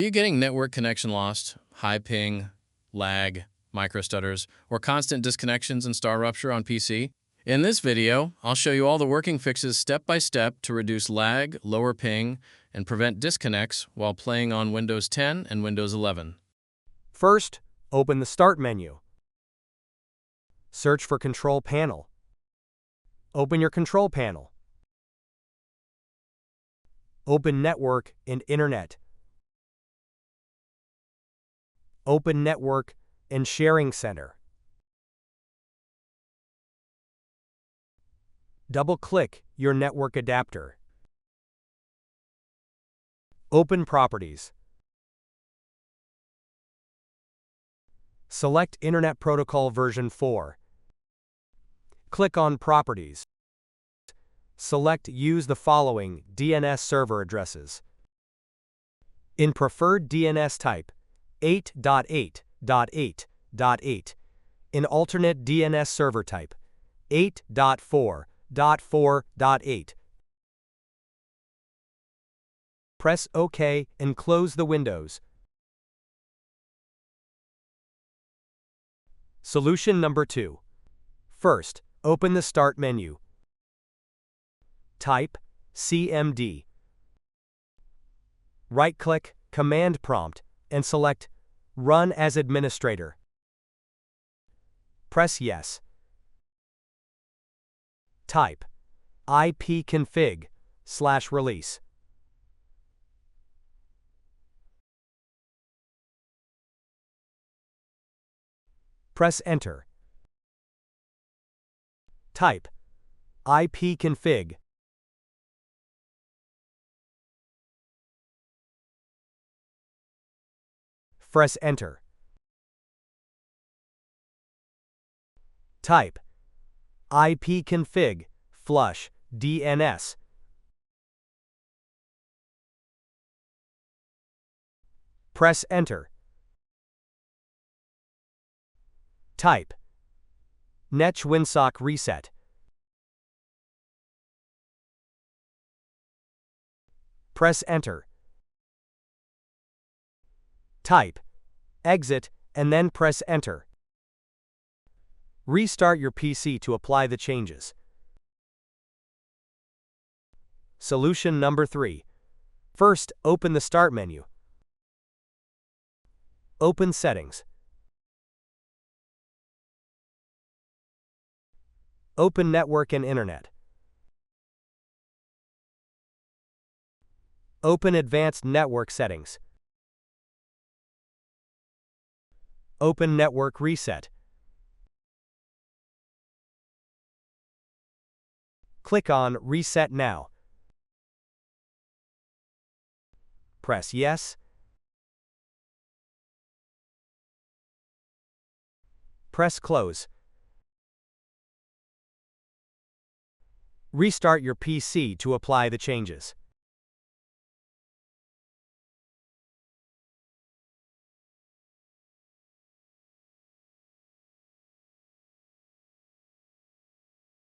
Are you getting network connection lost, high ping, lag, micro-stutters, or constant disconnections in StarRupture on PC? In this video, I'll show you all the working fixes step by step to reduce lag, lower ping, and prevent disconnects while playing on Windows 10 and Windows 11. First, open the Start menu. Search for Control Panel. Open your Control Panel. Open Network and Internet. Open Network and Sharing Center. Double-click your network adapter. Open Properties. Select Internet Protocol version 4. Click on Properties. Select Use the following DNS server addresses. In preferred DNS type, 8.8.8.8. In alternate DNS server type, 8.4.4.8. Press OK and close the windows. Solution number 2. First, open the Start menu. Type CMD. Right-click Command Prompt and select Run as Administrator. Press Yes. Type ipconfig/release. Press Enter. Type ipconfig. Press Enter. Type ipconfig flush DNS. Press Enter. Type netwinsock reset. Press Enter. Type exit and then press Enter. Restart your PC to apply the changes. Solution number 3. First, open the Start menu. Open Settings. Open Network and Internet. Open Advanced Network Settings. Open Network Reset. Click on Reset Now. Press Yes. Press Close. Restart your PC to apply the changes.